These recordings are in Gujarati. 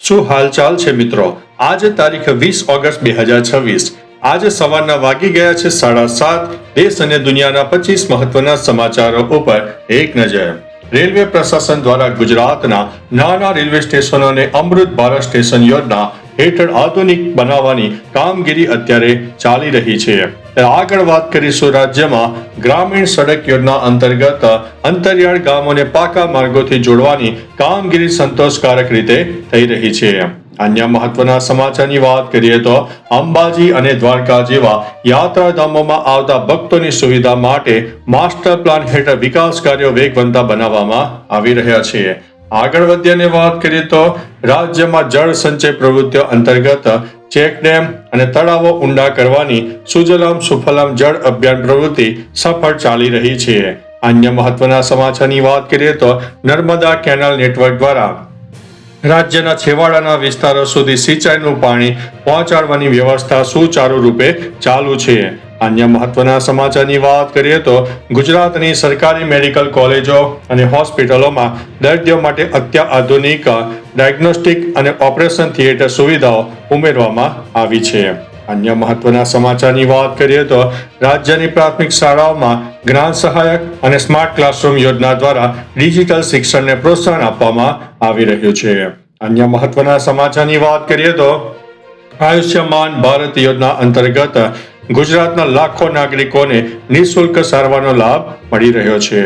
શું હાલચાલ છે મિત્રો? આજે તારીખ 20 ઓગસ્ટ 2026. આજે સવારના વાગી ગયા છે 7:30. દેશ અને દુનિયાના 25 મહત્વના સમાચારો ઉપર એક નજર. રેલવે પ્રશાસન દ્વારા ગુજરાતના નાના રેલવે સ્ટેશનોને અમૃત ભારત સ્ટેશન યોજના હેઠળ આધુનિક બનાવવાની કામગીરી અત્યારે ચાલી રહી છે. આગળ વાત કરીશું રાજ્યમાં ગ્રામીણ સડક યોજના અંતર્ગત અંતરિયાળ ગામોને પાકા માર્ગોથી જોડવાની કામગીરી સંતોષકારક રીતે થઈ રહી છે. અન્ય મહત્વના સમાચારની વાત કરીએ તો અંબાજી અને દ્વારકા જેવા યાત્રાધામોમાં આવતા ભક્તોની સુવિધા માટે માસ્ટર પ્લાન હેઠળ વિકાસ કાર્યો વેગવંતા બનાવવામાં આવી રહ્યા છે. આગળ વધીને વાત કરીએ તો રાજ્યમાં જળ સંચય પ્રવૃત્તિઓ અંતર્ગત ચેકડેમ અને તળાવો ઊંડા કરવાની સુજલામ સુફલામ જળ અભિયાન પ્રવૃત્તિ સફળ ચાલી રહી છે. અન્ય મહત્વના સમાચારની વાત કરીએ તો નર્મદા કેનાલ નેટવર્ક દ્વારા રાજ્યના છેવાડાના વિસ્તારો સુધી સિંચાઈનું પાણી પહોંચાડવાની વ્યવસ્થા સુચારુ રૂપે ચાલુ છે. અન્ય મહત્વના સમાચારની વાત કરીએ તો ગુજરાતની સરકારી મેડિકલ કોલેજો અને હોસ્પિટલોમાં દર્દીઓ માટે અત્યાધુનિક ડાયગ્નોસ્ટિક અને ઓપરેશન થિયેટર સુવિધાઓ ઉમેરવામાં આવી છે. અન્ય મહત્વના સમાચારની વાત કરીએ તો રાજ્યની પ્રાથમિક શાળાઓમાં જ્ઞાન સહાયક અને સ્માર્ટ ક્લાસરૂમ યોજના દ્વારા ડિજિટલ શિક્ષણને પ્રોત્સાહન આપવામાં આવી રહ્યું છે. અન્ય મહત્વના સમાચારની વાત કરીએ તો આયુષ્યમાન ભારત યોજના અંતર્ગત ગુજરાતના લાખો નાગરિકોને નિઃશુલ્ક સારવારનો લાભ મળી રહ્યો છે.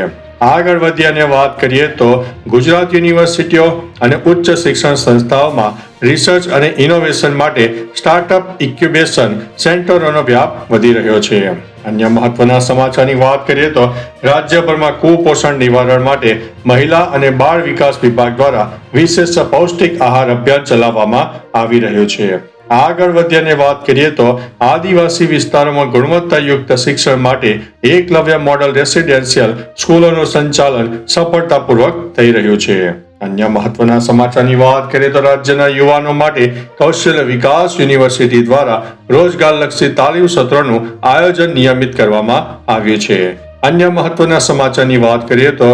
આગળ વધી અને વાત કરીએ તો ગુજરાત યુનિવર્સિટીઓ અને ઉચ્ચ શિક્ષણ સંસ્થાઓમાં રિસર્ચ અને ઇનોવેશન માટે સ્ટાર્ટઅપ ઇન્ક્યુબેશન સેન્ટરોનો વ્યાપ વધી રહ્યો છે. અન્ય મહત્વના સમાચારની વાત કરીએ તો રાજ્યભરમાં કુપોષણ નિવારણ માટે મહિલા અને બાળ વિકાસ વિભાગ દ્વારા વિશેષ પૌષ્ટિક આહાર અભિયાન ચલાવવામાં આવી રહ્યું છે. આગળ વધીને વાત કરીએ તો આદિવાસી વિસ્તારોમાં ગુણવત્તાયુક્ત શિક્ષણ માટે એકલવ્ય મોડલ રેસિડેન્શિયલ સ્કૂલોનું સંચાલન સફળતાપૂર્વક થઈ રહ્યું છે. અન્ય મહત્વના સમાચારની વાત કરીએ તો રાજ્યના યુવાનો માટે કૌશલ્ય વિકાસ યુનિવર્સિટી દ્વારા રોજગારલક્ષી તાલીમ સત્રોનું આયોજન નિયમિત કરવામાં આવ્યું છે. અન્ય મહત્વના સમાચારની વાત કરીએ તો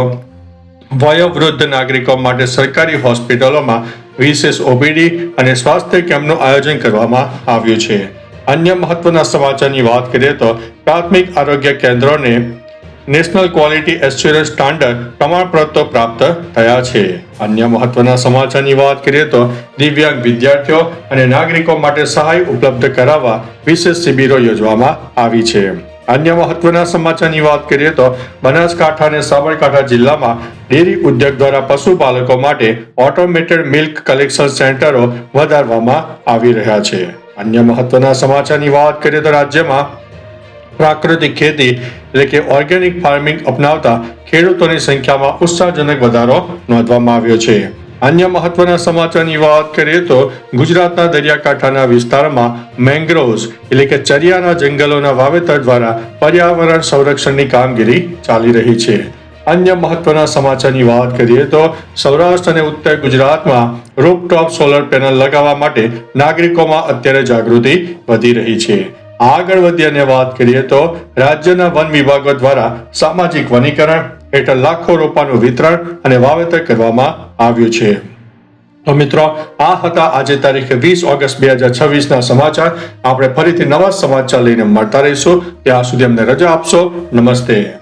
વયોવૃદ્ધ નાગરિકો માટે સરકારી હોસ્પિટલોમાં વિશેષ ઓપીડી અને સ્વાસ્થ્ય કેમ્પનું આયોજન કરવામાં આવ્યું છે. અન્ય મહત્વના સમાચારની વાત કરીએ તો પ્રાથમિક આરોગ્ય કેન્દ્રોને નેશનલ ક્વોલિટી એસ્યોરન્સ સ્ટાન્ડર્ડ પ્રમાણપત્રો પ્રાપ્ત થયા છે. અન્ય મહત્વના સમાચારની વાત કરીએ તો દિવ્યાંગ વિદ્યાર્થીઓ અને નાગરિકો માટે સહાય ઉપલબ્ધ કરાવવા વિશેષ શિબિરો યોજવામાં આવી છે. અન્ય મહત્વના સમાચારની વાત કરીએ તો બનાસકાંઠા અને સાબરકાંઠા જિલ્લામાં ડેરી ઉદ્યોગ દ્વારા પશુપાલકો માટે ઓટોમેટેડ મિલ્ક કલેક્શન સેન્ટરો વધારવામાં આવી રહ્યા છે. અન્ય મહત્વના સમાચારની વાત કરીએ તો રાજ્યમાં પ્રાકૃતિક ખેતી એટલે કે ઓર્ગેનિક ફાર્મિંગ અપનાવતા ખેડૂતોની સંખ્યામાં ઉત્સાહજનક વધારો નોંધવામાં આવ્યો છે. અન્ય મહત્વના સમાચારની વાત કરીએ તો ગુજરાતના દરિયાકાંઠાના વિસ્તારમાં મેંગ્રોવ્સ એટલે કે ચરિયાના જંગલોના વાવેતર દ્વારા પર્યાવરણ સંરક્ષણની કામગીરી ચાલી રહી છે. અન્ય મહત્વના સમાચારની વાત કરીએ તો સૌરાષ્ટ્ર અને ઉત્તર ગુજરાતમાં રૂફટોપ સોલર પેનલ લગાવવા માટે નાગરિકોમાં અત્યારે જાગૃતિ વધી રહી છે. આગળ વધી અને વાત કરીએ તો રાજ્યના વન વિભાગો દ્વારા સામાજિક વનીકરણ હેઠળ લાખો રોપાનું વિતરણ અને વાવેતર કરવામાં આવ્યું છે. તો મિત્રો, આ હતા આજે તારીખ 20 ઓગસ્ટ 2026 સમાચાર. આપણે ફરીથી નવા સમાચાર લઈને મળતા રહીશું. ત્યાં સુધી અમને રજા આપશો. નમસ્તે.